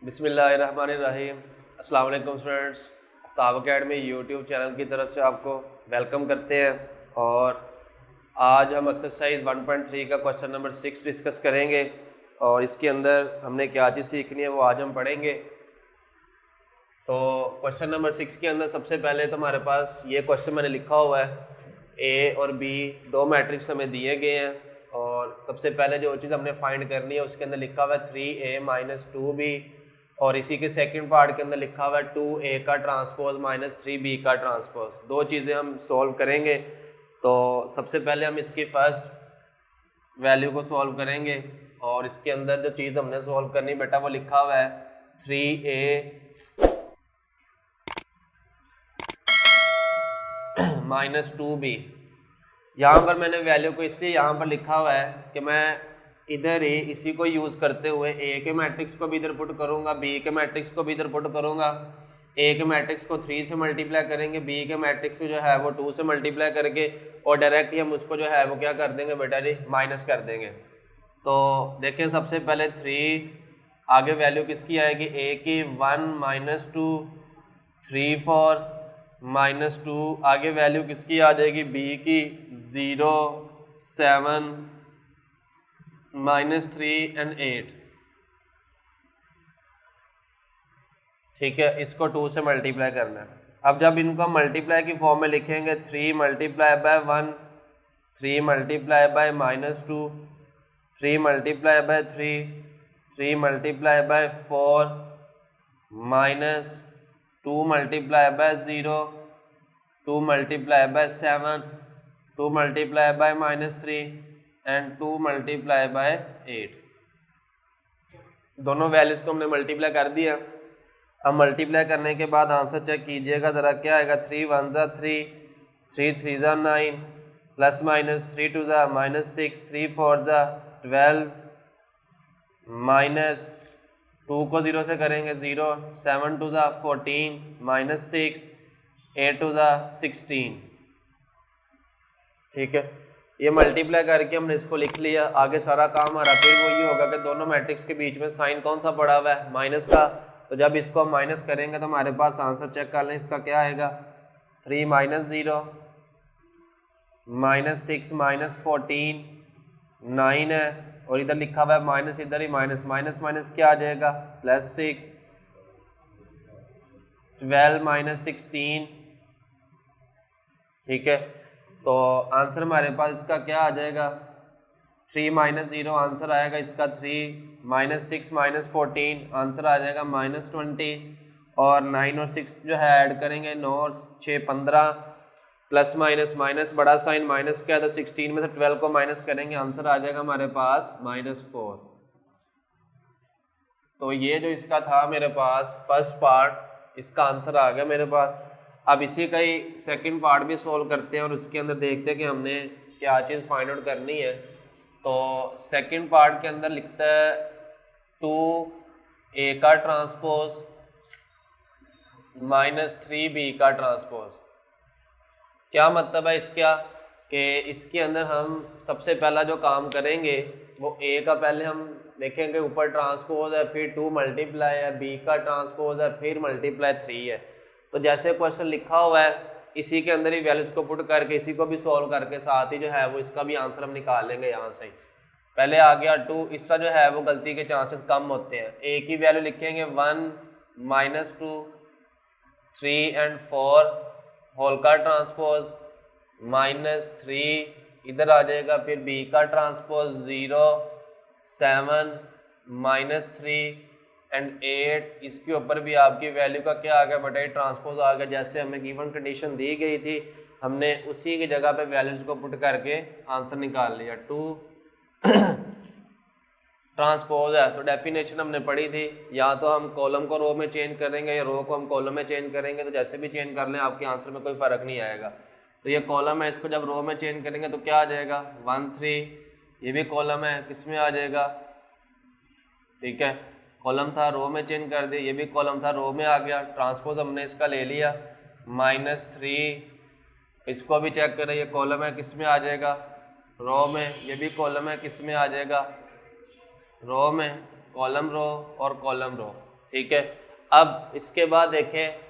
बिस्मिल्लाहिर्रहमानिर्रहीम। अस्सलाम वालेकुम students, Aftab academy YouTube channel की तरफ से आपको वेलकम करते हैं। और आज हम एक्सरसाइज 1.3 का क्वेश्चन नंबर 6 डिस्कस करेंगे और इसके अंदर हमने क्या चीज़ सीखनी है वो आज हम पढ़ेंगे। तो क्वेश्चन नंबर 6 के अंदर सबसे पहले तो हमारे पास ये क्वेश्चन मैंने लिखा हुआ है, ए और बी दो मैट्रिक्स हमें दिए गए हैं और सबसे पहले जो चीज़ हमने फाइंड करनी है उसके अंदर लिखा हुआ है 3a - 2b और इसी के सेकंड पार्ट के अंदर लिखा हुआ है 2a का ट्रांसपोज - 3b का ट्रांसपोज। दो चीज़ें हम सॉल्व करेंगे। तो सबसे पहले हम इसकी फर्स्ट वैल्यू को सॉल्व करेंगे और इसके अंदर जो चीज़ हमने सॉल्व करनी बेटा वो लिखा हुआ है 3a - 2b। यहाँ पर मैंने वैल्यू को इसलिए यहाँ पर लिखा हुआ है कि मैं इधर ही इसी को यूज़ करते हुए ए के मैट्रिक्स को भी इधर पुट करूँगा, बी के मैट्रिक्स को भी इधर पुट करूँगा। ए के मैट्रिक्स को 3 से मल्टीप्लाई करेंगे, बी के मैट्रिक्स को जो है वो 2 से मल्टीप्लाई करके और डायरेक्ट ही हम उसको जो है वो क्या कर देंगे बेटा जी, माइनस कर देंगे। तो देखें सबसे पहले 3 आगे वैल्यू किसकी आएगी, ए की 1 - 2 3 4 -2 आगे वैल्यू किसकी आ जाएगी, बी की 0 7 -3 और 8। ठीक है, इसको 2 से मल्टीप्लाई करना है। अब जब इनको मल्टीप्लाई की फॉर्म में लिखेंगे 3 × 1 3 × -2 3 × 3 3 × 4 -2 × 0 2 × 7 2 × -3 एंड 2 × 8। दोनों वैल्यूज को हमने मल्टीप्लाई कर दिया। अब मल्टीप्लाई करने के बाद आंसर चेक कीजिएगा ज़रा, क्या आएगा, 3 × 1 = 3 3 × 3 = 9 ± 3 × 2 = -6 3 × 4 = 12 माइनस 2 को 0 से करेंगे 0 7 × 2 = 14 -6 8 × 2 = 16। ठीक है, ये मल्टीप्लाई करके हमने इसको लिख लिया। आगे सारा काम हमारा फिर वो ये होगा कि दोनों मैट्रिक्स के बीच में साइन कौन सा पड़ा हुआ है, माइनस का। तो जब इसको हम माइनस करेंगे तो हमारे पास आंसर चेक कर लें, इसका क्या आएगा, 3 - 0 -6 -14 9 है और इधर लिखा हुआ है माइनस, इधर ही माइनस माइनस माइनस क्या आ जाएगा, +6 12 - 16। ठीक है, तो आंसर हमारे पास इसका क्या आ जाएगा, 3 - 0 आंसर आएगा इसका 3 -6 -14 आंसर आ जाएगा -20 और 9 और 6 जो है ऐड करेंगे 9 और 6 15 प्लस माइनस माइनस बड़ा साइन माइनस क्या है तो 16 में से 12 को माइनस करेंगे, आंसर आ जाएगा हमारे पास -4। तो ये जो इसका था मेरे पास फर्स्ट पार्ट, इसका आंसर आ गया मेरे पास। अब इसी का ही सेकंड पार्ट भी सॉल्व करते हैं और उसके अंदर देखते हैं कि हमने क्या चीज़ फाइंड आउट करनी है। तो सेकंड पार्ट के अंदर लिखता है 2a का ट्रांसपोज - 3b का ट्रांसपोज। क्या मतलब है इसका, कि इसके अंदर हम सबसे पहला जो काम करेंगे वो a का पहले हम देखेंगे ऊपर ट्रांसपोज है, फिर 2 मल्टीप्लाई है, b का ट्रांसपोज है, फिर मल्टीप्लाई 3 है। तो जैसे क्वेश्चन लिखा हुआ है इसी के अंदर ही वैल्यूज को पुट करके इसी को भी सॉल्व करके साथ ही जो है वो इसका भी आंसर हम निकाल लेंगे यहाँ से। पहले आ गया 2, इसका जो है वो गलती के चांसेस कम होते हैं। a की वैल्यू लिखेंगे 1 - 2 3 और 4 होल का ट्रांसपोज -3 इधर आ जाएगा, फिर b का ट्रांसपोज 0 7 -3 और 8। इसके ऊपर भी आपकी वैल्यू का क्या आ गया बेटा, ट्रांसपोज आ गया। जैसे हमें गिवन कंडीशन दी गई थी हमने उसी की जगह पे वैल्यूज को पुट करके आंसर निकाल लिया। 2 ट्रांसपोज है तो डेफिनेशन हमने पढ़ी थी, या तो हम कॉलम को रो में चेंज करेंगे या रो को हम कॉलम में चेंज करेंगे। तो जैसे भी चेंज कर लें आपके आंसर में कोई फ़र्क नहीं आएगा। तो ये कॉलम है, इसको जब रो में चेंज करेंगे तो क्या आ जाएगा 1 3, ये भी कॉलम है किस में आ जाएगा, ठीक है, कॉलम था रो में चेंज कर दिया, ये भी कॉलम था रो में आ गया। ट्रांसपोज हमने इसका ले लिया -3, इसको भी चेक करें, ये कॉलम है किस में आ जाएगा, रो में, ये भी कॉलम है किस में आ जाएगा, रो में, कॉलम रो और कॉलम रो। ठीक है। अब इसके बाद देखें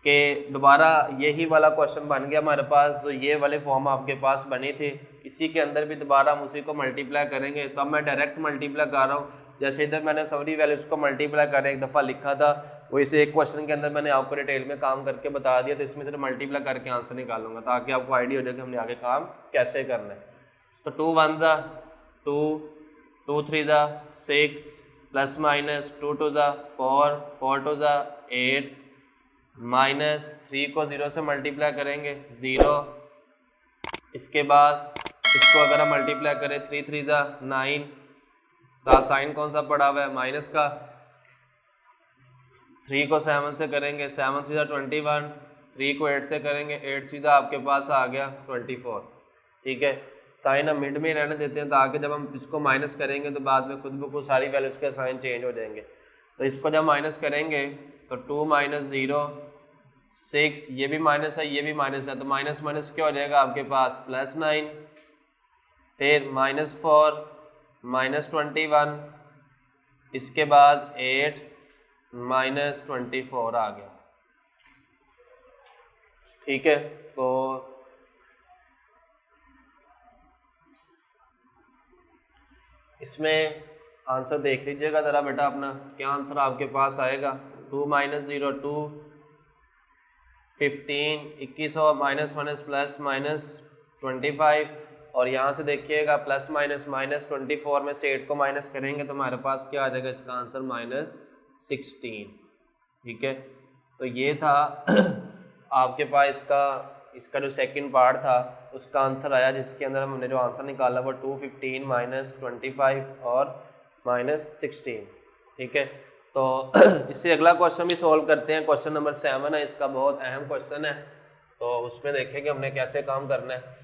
कि दोबारा यही वाला क्वेश्चन बन गया हमारे पास, तो ये वाले फॉर्म आपके पास बनी थी, इसी के अंदर भी दोबारा हम उसी को मल्टीप्लाई करेंगे। तो अब मैं डायरेक्ट मल्टीप्लाई कर रहा हूँ, जैसे इधर मैंने सभी वैल्यूज को मल्टीप्लाई कर एक दफ़ा लिखा था, वैसे एक क्वेश्चन के अंदर मैंने आपको डिटेल में काम करके बता दिया, तो इसमें से मल्टीप्लाई करके आंसर निकालूंगा ताकि आपको आइडिया हो जाए कि हमने आगे काम कैसे करना है। तो 2 1 ज़ा 2, 2 3 ज़ा 6 प्लस माइनस 2 2 ज़ा 4, 4 2 ज़ा 8 माइनस 3 को 0 से मल्टीप्लाई करेंगे 0। इसके बाद इसको अगर हम मल्टीप्लाई करें 3 3 ज़ा 9, साइन कौन सा पड़ा हुआ है माइनस का, 3 को 7 से करेंगे 7 3 ज़ा 21, 3 को 8 से करेंगे 8 3 ज़ा आपके पास आ गया 24। ठीक है, साइन हम मिड में रहने देते हैं ताकि जब हम इसको माइनस करेंगे तो बाद में खुद ब खुद सारी वैल्यूज़ के साइन चेंज हो जाएंगे। तो इसको जब माइनस करेंगे तो 2 माइनस 0 6, ये भी माइनस है ये भी माइनस है, तो माइनस माइनस क्या हो जाएगा आपके पास +9, फिर -4 -21, इसके बाद 8 -24 आ गया। ठीक है, तो इसमें आंसर देख लीजिएगा ज़रा बेटा अपना, क्या आंसर आपके पास आएगा। 2 - 0 2, 15 21 और माइनस माइनस प्लस -25, और यहाँ से देखिएगा प्लस माइनस -24 में से 8 को माइनस करेंगे तो हमारे पास क्या आ जाएगा, इसका आंसर -16। ठीक है, तो ये था आपके पास इसका जो सेकंड पार्ट था उसका आंसर आया, जिसके अंदर हमने जो आंसर निकाला वो 215 -25 और -16। ठीक है, तो इससे अगला क्वेश्चन भी सॉल्व करते हैं। क्वेश्चन नंबर 7 है, इसका बहुत अहम क्वेश्चन है, तो उसमें देखेंगे हमने कैसे काम करना है।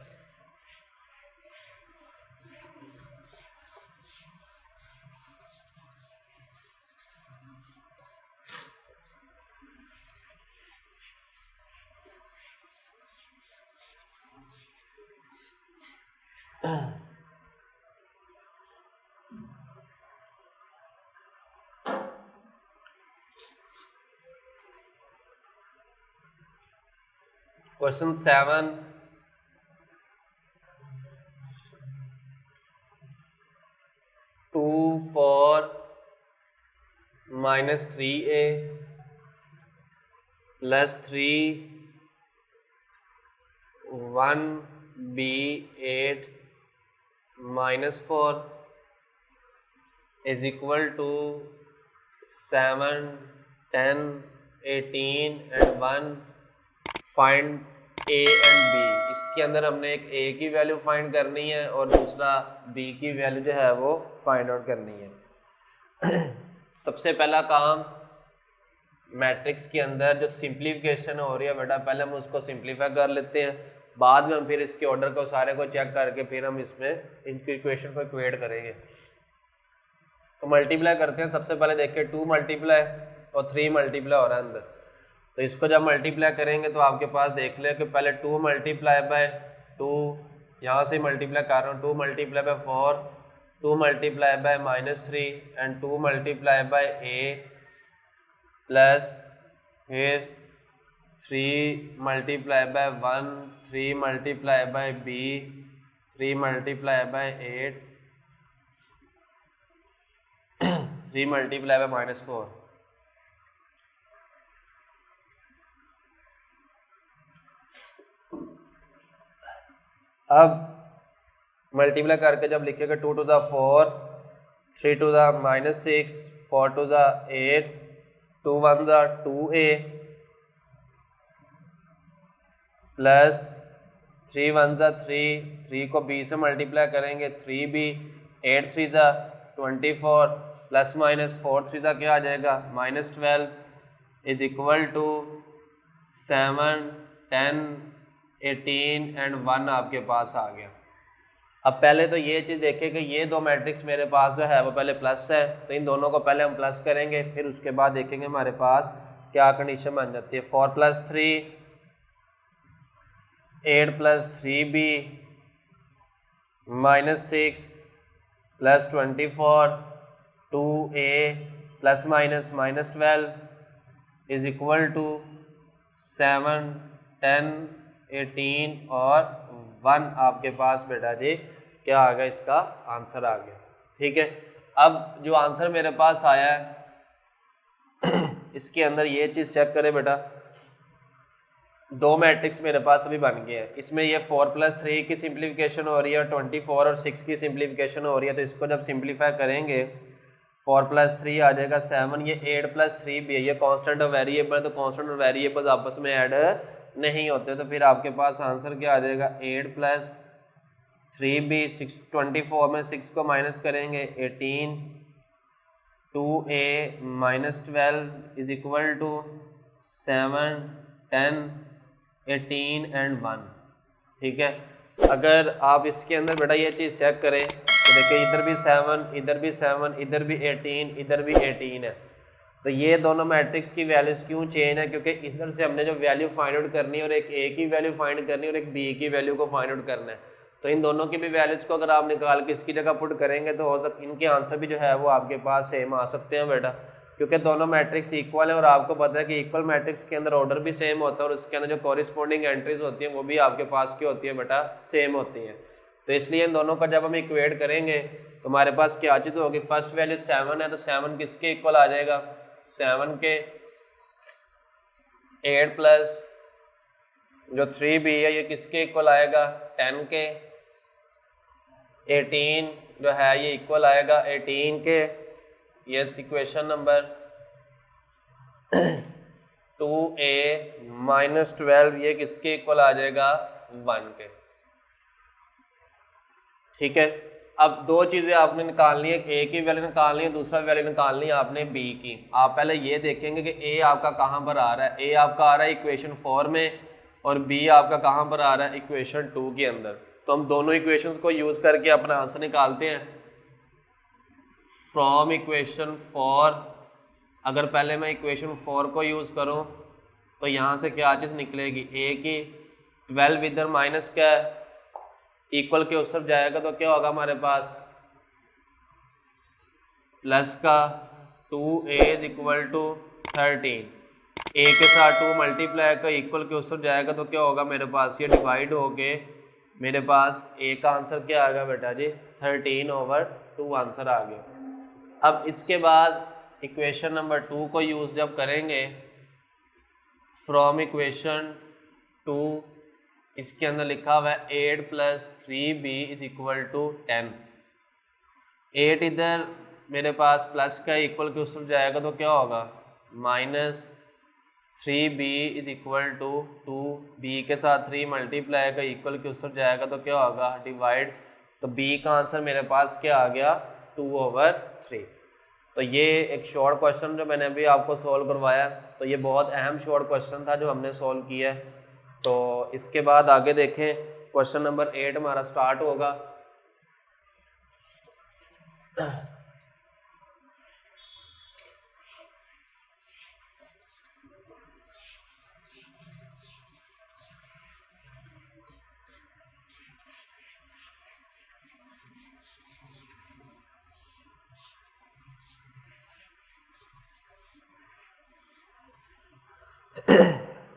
Question 7, 2 4 -3a +3 1b 8 -4 is equal to 7 10 18 and 1 find a and b। इसके अंदर हमने एक a की वैल्यू फाइंड करनी है और दूसरा b की वैल्यू जो है वो फाइंड आउट करनी है। सबसे पहला काम मैट्रिक्स के अंदर जो सिंप्लीफिकेशन हो रही है बेटा, पहले हम उसको सिंप्लीफाई कर लेते हैं, बाद में हम फिर इसके ऑर्डर को सारे को चेक करके फिर हम इसमें इनकी इक्वेशन को इक्वेट करेंगे। तो मल्टीप्लाई करते हैं। सबसे पहले देखिए 2 मल्टीप्लाई और 3 मल्टीप्लाई हो रहा है अंदर, तो इसको जब मल्टीप्लाई करेंगे तो आपके पास देख लें कि पहले 2 मल्टीप्लाई बाय 2, यहाँ से मल्टीप्लाई कर रहा हूँ, 2 multiply by 4, 2 multiply by -3 and 2 multiply by a plus फिर 3 multiply by 1, 3 multiply by b, 3 multiply by 8, 3 multiply by -4। अब मल्टीप्लाई करके जब लिखेगा 2 to the 4, 3 to the -6, 4 to the 8, 2 1 the 2a plus 3 1 the 3, 3 को b से मल्टीप्लाई करेंगे 3b, 8 3 the 24 plus minus 4 3 the क्या आ जाएगा -12 इज इक्वल टू 7 10 18 एंड 1 आपके पास आ गया। अब पहले तो ये चीज़ देखें कि ये दो मैट्रिक्स मेरे पास जो है वो पहले प्लस है, तो इन दोनों को पहले हम प्लस करेंगे, फिर उसके बाद देखेंगे हमारे पास क्या कंडीशन बन जाती है। 4 + 3 8 + 3b -6 + 24 2a plus minus -12 is equal to 7, 10, 18 और 1 आपके पास बेटा जी क्या आ गया, इसका आंसर आ गया। ठीक है, अब जो आंसर मेरे पास आया है इसके अंदर ये चीज़ चेक करें बेटा, दो मैट्रिक्स मेरे पास अभी बन गए हैं। इसमें ये 4+3 की सिंप्लीफिकेशन हो रही है, 24 और 6 की सिंप्लीफिकेशन हो रही है। तो इसको जब सिंप्लीफाई करेंगे 4+3 आ जाएगा 7, ये 8+3 भी है, ये कांस्टेंट और वेरिएबल, तो कांस्टेंट और वेरिएबल आपस में ऐड नहीं होते। तो फिर आपके पास आंसर क्या आ जाएगा, 8+3 भी 6, 24 में 6 को माइनस करेंगे 18, 2a -12 is equal to 7, 10, 18 and 1। ठीक है, अगर आप इसके अंदर बेटा ये चीज़ चेक करें तो देखिए इधर भी 7, इधर भी 7, इधर भी 18, इधर भी 18 है। तो ये दोनों मैट्रिक्स की वैल्यूज क्यों चेंज है, क्योंकि इधर से हमने जो वैल्यू फाइंड आउट करनी है और एक ए की वैल्यू फाइंड करनी है और एक बी की वैल्यू को फाइंड आउट करना है। तो इन दोनों की भी वैल्यूज को अगर आप निकाल के इसकी जगह पुट करेंगे तो हो सकता इनके आंसर भी जो है वो आपके पास सेम आ सकते हैं बेटा, क्योंकि दोनों मैट्रिक्स इक्वल है और आपको पता है कि इक्वल मैट्रिक्स के अंदर ऑर्डर भी सेम होता है और उसके अंदर जो कॉरिस्पॉन्डिंग एंट्रीज होती हैं वो भी आपके पास की होती है बेटा, सेम होती हैं। तो इसलिए इन दोनों का जब हम इक्वेट करेंगे तो हमारे पास क्या चीज़ होगी, फर्स्ट वैल्यू 7 है तो 7 किसके इक्वल आ जाएगा, 7 के 8 प्लस जो 3b है ये किसके इक्वल आएगा, 10 के 18 जो है ये इक्वल आएगा 18 के, ये इक्वेशन नंबर 2a -12 ये किसके इक्वल आ जाएगा, 1 के। ठीक है, अब दो चीज़ें आपने निकालनी है, ए की वैल्यू निकालनी है, दूसरा वैल्यू निकालनी है आपने बी की। आप पहले ये देखेंगे कि ए आपका कहाँ पर आ रहा है, ए आपका आ रहा है इक्वेशन 4 में और बी आपका कहाँ पर आ रहा है, इक्वेशन 2 के अंदर। तो हम दोनों इक्वेशंस को यूज़ करके अपना आंसर निकालते हैं। फ्रॉम इक्वेशन 4, अगर पहले मैं इक्वेशन 4 को यूज़ करूँ तो यहाँ से क्या चीज़ निकलेगी, ए की 12 इधर माइनस क्या है, इक्वल के उस तरफ जाएगा तो क्या होगा हमारे पास, प्लस का 2a is equal to 13, a के साथ 2 मल्टीप्लाई का इक्वल के उस तरफ जाएगा तो क्या होगा मेरे पास, ये डिवाइड हो के मेरे पास a का आंसर क्या आ गया बेटा जी, 13/2 आंसर आ गया। अब इसके बाद इक्वेशन नंबर 2 को यूज़ जब करेंगे, फ्रॉम इक्वेशन 2 इसके अंदर लिखा हुआ है 8 + 3b इज इक्वल टू 10। 8 इधर मेरे पास प्लस का इक्वल के उस तरफ जाएगा तो क्या होगा, -3b is equal to 2, b के साथ 3 मल्टीप्लाई का इक्वल के उस तरफ जाएगा तो क्या होगा, डिवाइड। तो b का आंसर मेरे पास क्या आ गया, 2/3। तो ये एक शॉर्ट क्वेश्चन जो मैंने अभी आपको सॉल्व करवाया, तो ये बहुत अहम शॉर्ट क्वेश्चन था जो हमने सॉल्व किया है। तो इसके बाद आगे देखें, क्वेश्चन नंबर 8 हमारा स्टार्ट होगा।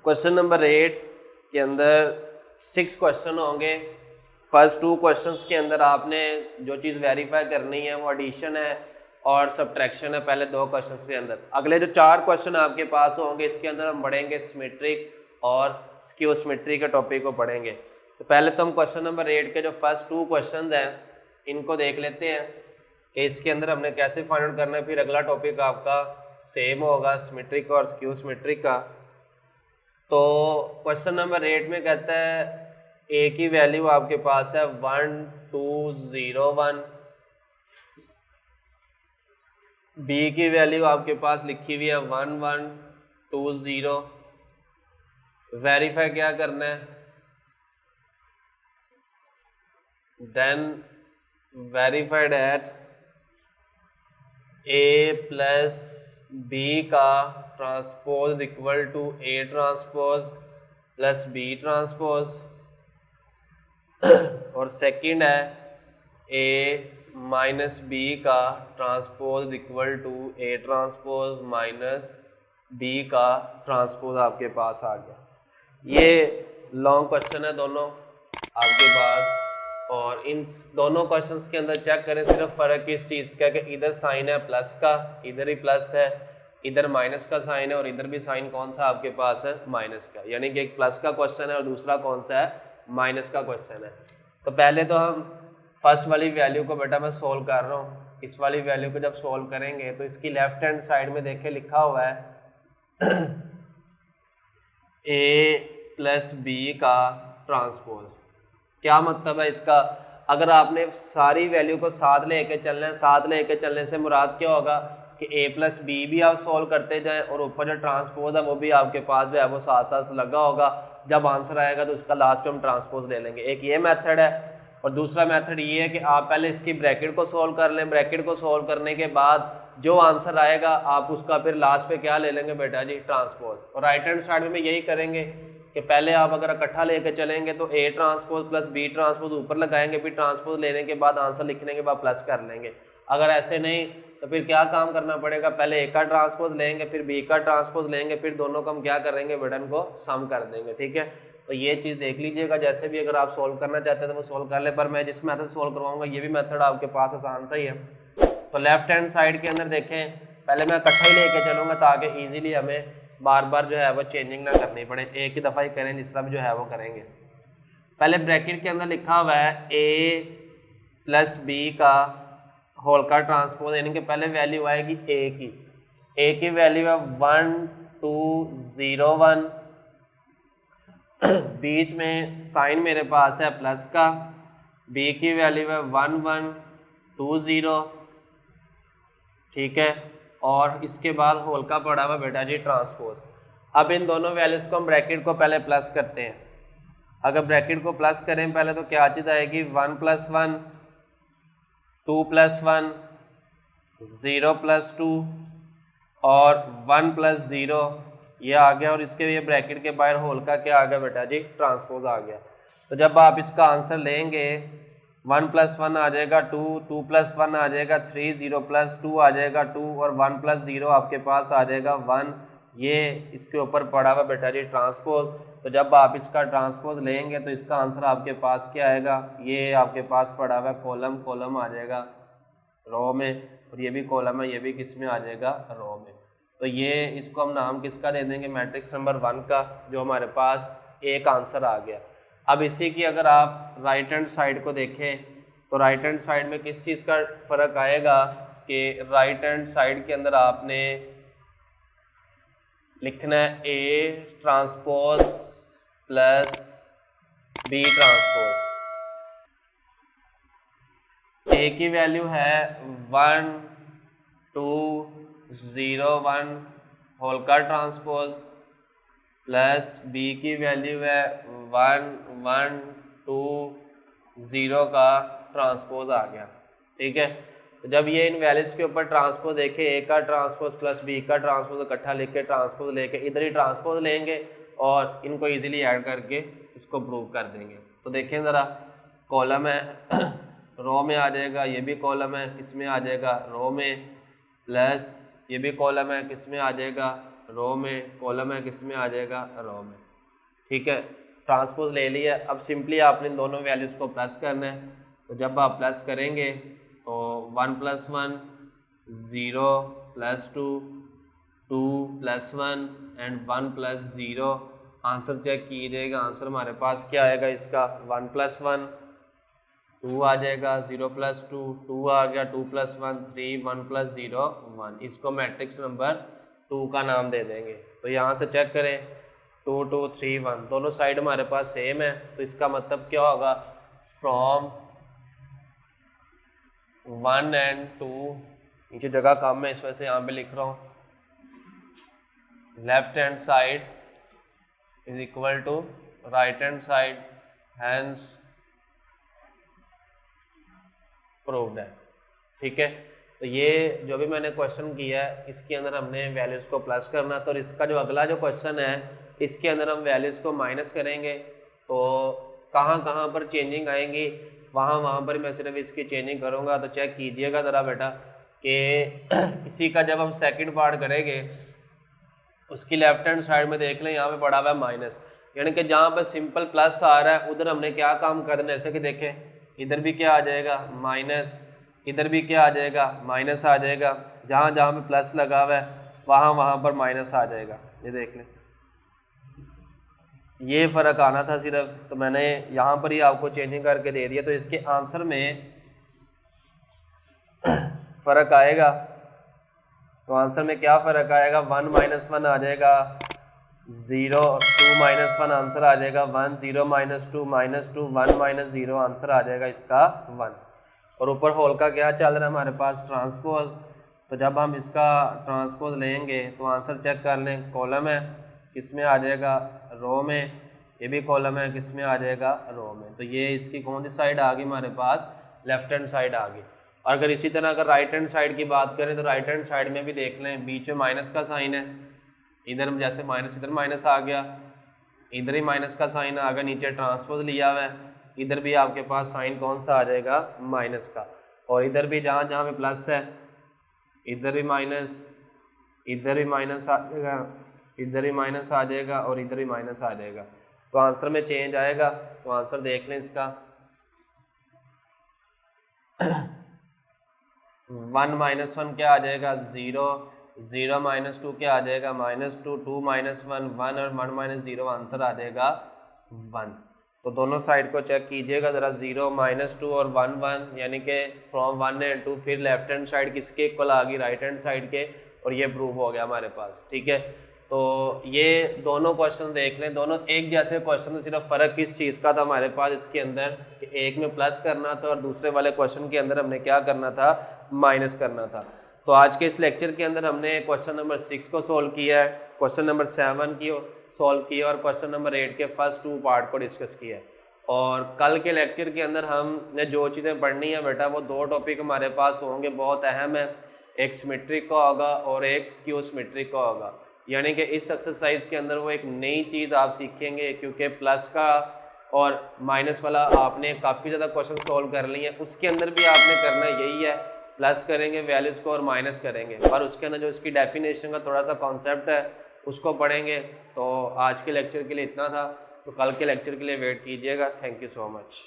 क्वेश्चन नंबर 8 के अंदर 6 क्वेश्चन होंगे। फर्स्ट 2 क्वेश्चंस के अंदर आपने जो चीज़ वेरीफाई करनी है वो एडिशन है और सब्ट्रैक्शन है, पहले 2 क्वेश्चंस के अंदर। अगले जो 4 क्वेश्चन आपके पास होंगे इसके अंदर हम पढ़ेंगे सिमेट्रिक और स्क्यू सिमेट्री के टॉपिक को पढ़ेंगे। तो पहले तो हम क्वेश्चन नंबर 8 के जो फर्स्ट 2 क्वेश्चन हैं इनको देख लेते हैं कि इसके अंदर हमने कैसे फाइंड आउट करना है। फिर अगला टॉपिक आपका सेम होगा सिमेट्रिक और स्क्यू सिमेट्रिक का। तो क्वेश्चन नंबर 8 में कहता है ए की वैल्यू आपके पास है 1, 2, 0, 1, बी की वैल्यू आपके पास लिखी हुई है 1, 1, 2, 0। वेरीफाई क्या करना है, then verified at A plus B का transpose equal to A transpose plus B transpose. और सेकंड है ए माइनस बी का transpose equal to A transpose minus B का ट्रांसपोज आपके पास आ गया। ये लॉन्ग क्वेश्चन है दोनों आपके पास, और इन दोनों क्वेश्चंस के अंदर चेक करें सिर्फ फ़र्क किस चीज़ का, कि इधर साइन है प्लस का, इधर ही प्लस है, इधर माइनस का साइन है, और इधर भी साइन कौन सा आपके पास है, माइनस का। यानी कि एक प्लस का क्वेश्चन है और दूसरा कौन सा है, माइनस का क्वेश्चन है। तो पहले तो हम फर्स्ट वाली वैल्यू को बेटा मैं सोल्व कर रहा हूँ। इस वाली वैल्यू को जब सोल्व करेंगे तो इसकी लेफ्ट हैंड साइड में देखें लिखा हुआ है ए प्लस बी का ट्रांसपोज। क्या मतलब है इसका? अगर आपने सारी वैल्यू को साथ लेके चलना है, साथ लेके चलने से मुराद क्या होगा कि a प्लस बी भी आप सॉल्व करते जाएं और ऊपर जो ट्रांसपोज है वो भी आपके पास जो है वो साथ साथ लगा होगा। जब आंसर आएगा तो उसका लास्ट पे हम ट्रांसपोज ले लेंगे। एक ये मेथड है, और दूसरा मेथड ये है कि आप पहले इसकी ब्रैकेट को सॉल्व कर लें। ब्रैकेट को सॉल्व करने के बाद जो आंसर आएगा आप उसका फिर लास्ट पे क्या ले लेंगे बेटा जी, ट्रांसपोज। और राइट हैंड साइड में यही करेंगे कि पहले आप अगर इकट्ठा लेके चलेंगे तो A transpose plus B transpose ऊपर लगाएंगे, फिर ट्रांसपोज लेने के बाद आंसर लिखने के बाद प्लस कर लेंगे। अगर ऐसे नहीं तो फिर क्या काम करना पड़ेगा, पहले ए का ट्रांसपोज लेंगे, फिर बी का ट्रांसपोज लेंगे, फिर दोनों को हम क्या करेंगे, बटन को सम कर देंगे। ठीक है, तो ये चीज़ देख लीजिएगा। जैसे भी अगर आप सोल्व करना चाहते हैं तो वो सोल्व कर ले, पर मैं जिस मेथड सोल्व करवाऊंगा ये भी मेथड आपके पास आसान सा ही है। तो लेफ्ट हैंड साइड के अंदर देखें, पहले मैं इकट्ठा ही लेके चलूँगा ताकि ईजिली हमें बार बार जो है वो चेंजिंग ना करनी पड़े, एक ही दफ़ा ही करें जिस तरह जो है वो करेंगे। पहले ब्रैकेट के अंदर लिखा हुआ है ए प्लस बी का होल का ट्रांसपोज, यानी कि पहले वैल्यू आएगी ए की वैल्यू है 1 2 0 1, बीच में साइन मेरे पास है प्लस का, बी की वैल्यू है 1 1 2 0, ठीक है, और इसके बाद होल का पड़ा हुआ बेटा जी ट्रांसपोज। अब इन दोनों वैल्यूज़ को हम ब्रैकेट को पहले प्लस करते हैं। अगर ब्रैकेट को प्लस करें पहले तो क्या चीज़ आएगी, 1 + 1 2 + 1 0 + 2 और 1 + 0 ये आ गया, और इसके ये ब्रैकेट के बाहर होल का क्या आ गया बेटा जी, ट्रांसपोज आ गया। तो जब आप इसका आंसर लेंगे 1 + 1 आ जाएगा 2, 2 + 1 आ जाएगा 3, 0 + 2 आ जाएगा 2 और 1 + 0 आपके पास आ जाएगा 1। ये इसके ऊपर पड़ा हुआ बेटा जी ट्रांसपोज। तो जब आप इसका ट्रांसपोज लेंगे तो इसका आंसर आपके पास क्या आएगा, ये आपके पास पड़ा हुआ कॉलम आ जाएगा रो में, और ये भी कॉलम है, ये भी किस में आ जाएगा, रो में। तो ये इसको हम नाम किसका दे देंगे, मैट्रिक्स नंबर 1 का, जो हमारे पास एक आंसर आ गया। अब इसी की अगर आप राइट हैंड साइड को देखें तो राइट हैंड साइड में किस चीज़ का फ़र्क आएगा कि राइट हैंड साइड के अंदर आपने लिखना है A transpose plus B transpose. A की वैल्यू है 1 2 0 1 होल का ट्रांसपोज प्लस बी की वैल्यू है 1 1 2 0 का ट्रांसपोज आ गया। ठीक है, तो जब ये इन वैल्यूज़ के ऊपर ट्रांसपोज देखें, ए का ट्रांसपोज प्लस बी का ट्रांसपोज इकट्ठा लिख के ट्रांसपोज लेके इधर ही ट्रांसपोज लेंगे और इनको इजीली ऐड करके इसको प्रूव कर देंगे। तो देखें ज़रा, कॉलम है रो में आ जाएगा, ये भी कॉलम है किस में आ जाएगा, रो में, प्लस ये भी कॉलम है किस में आ जाएगा, रो में, कॉलम है किस में आ जाएगा, रो में। ठीक है, ट्रांसपोज ले लिया। अब सिंपली आपने इन दोनों वैल्यूज़ को प्लस करना है। तो जब आप प्लस करेंगे तो 1 + 1 0 + 2 2 + 1 एंड 1 + 0। आंसर चेक कीजिएगा, आंसर हमारे पास क्या आएगा इसका, 1 + 1 2 आ जाएगा, 0 + 2 2 आ गया, 2 + 1 3, 1 + 0 1। इसको मैट्रिक्स नंबर 2 का नाम दे देंगे। तो यहाँ से चेक करें 2 2 3 1 दोनों साइड हमारे पास सेम है, तो इसका मतलब क्या होगा, फ्रॉम 1 and 2, नीचे जगह कम है इस वजह से यहाँ पे लिख रहा हूँ, left hand side is equal to right hand side, hence proved है। ठीक है, तो ये जो भी मैंने क्वेश्चन किया है इसके अंदर हमने वैल्यूज़ को प्लस करना, तो इसका जो अगला जो क्वेश्चन है इसके अंदर हम वैल्यूज़ को माइनस करेंगे। तो कहाँ कहाँ पर चेंजिंग आएंगी, वहाँ पर मैं सिर्फ इसकी चेंजिंग करूँगा। तो चेक कीजिएगा ज़रा बेटा कि इसी का जब हम सेकंड पार्ट करेंगे उसकी लेफ्ट हैंड साइड में देख लें, यहाँ पे पड़ा हुआ है माइनस, यानी कि जहाँ पे सिंपल प्लस आ रहा है उधर हमने क्या काम करना है, जैसे कि देखें इधर भी क्या आ जाएगा माइनस, इधर भी क्या आ जाएगा माइनस आ जाएगा, जहाँ जहाँ पे प्लस लगा हुआ है वहाँ पर माइनस आ जाएगा। ये देख लें, ये फ़र्क आना था सिर्फ, तो मैंने यहाँ पर ही आपको चेंजिंग करके दे दिया। तो इसके आंसर में फ़र्क आएगा, तो आंसर में क्या फ़र्क आएगा, 1 - 1 आ जाएगा 0, 2 - 1 आंसर आ जाएगा 1, 0 - 2 -2, 1 - 0 आंसर आ जाएगा इसका 1। और ऊपर होल का क्या चल रहा है हमारे पास ट्रांसपोज, तो जब हम इसका ट्रांसपोज लेंगे तो आंसर चेक कर लें, कॉलम है किस में आ जाएगा रो में, ये भी कॉलम है किस में आ जाएगा रो में। तो ये इसकी कौन सी साइड आ गई हमारे पास, लेफ्ट हैंड साइड आ गई। और अगर इसी तरह अगर राइट हैंड साइड की बात करें तो राइट हैंड साइड में भी देख लें, बीच में माइनस का साइन है, इधर जैसे माइनस इधर माइनस आ गया, इधर ही माइनस का साइन आ गया, नीचे ट्रांसपोज लिया हुआ है, इधर भी आपके पास साइन कौन सा आ जाएगा माइनस का। और इधर भी जहाँ जहाँ पे प्लस है इधर भी माइनस, इधर भी माइनस आ जाएगा, इधर ही माइनस आ जाएगा और इधर ही माइनस आ जाएगा। तो आंसर में चेंज आएगा। तो आंसर देख लें इसका 1 - 1 क्या आ जाएगा 0, 0 - 2 क्या आ जाएगा -2, 2 - 1 1 और 1 - 0 आंसर आ जाएगा 1। तो दोनों साइड को चेक कीजिएगा ज़रा, 0 - 2 और 1 1, यानी कि फ्रॉम 1 and 2, फिर लेफ्ट हैंड साइड किसके इक्वल आ गई राइट हैंड साइड के, और ये प्रूव हो गया हमारे पास। ठीक है, तो ये दोनों क्वेश्चन देख लें, दोनों एक जैसे क्वेश्चन, सिर्फ फ़र्क किस चीज़ का था हमारे पास इसके अंदर कि एक में प्लस करना था और दूसरे वाले क्वेश्चन के अंदर हमने क्या करना था, माइनस करना था। तो आज के इस लेक्चर के अंदर हमने क्वेश्चन नंबर 6 को सोल्व किया है, क्वेश्चन नंबर 7 की सोल्व किया और क्वेश्चन नंबर 8 के फर्स्ट 2 पार्ट को डिस्कस किया है। और कल के लेक्चर के अंदर हमने जो चीज़ें पढ़नी है बेटा वो 2 टॉपिक हमारे पास होंगे, बहुत अहम है, एक सिमेट्रिक का होगा और एक स्क्यू सिमेट्रिक का होगा। यानी कि इस एक्सरसाइज के अंदर वो एक नई चीज़ आप सीखेंगे, क्योंकि प्लस का और माइनस वाला आपने काफ़ी ज़्यादा क्वेश्चन सॉल्व कर लिए हैं, उसके अंदर भी आपने करना यही है, प्लस करेंगे वैल्यूज़ को और माइनस करेंगे, और उसके अंदर जो इसकी डेफिनेशन का थोड़ा सा कॉन्सेप्ट है उसको पढ़ेंगे। तो आज के लेक्चर के लिए इतना था, तो कल के लेक्चर के लिए वेट कीजिएगा। Thank you so much.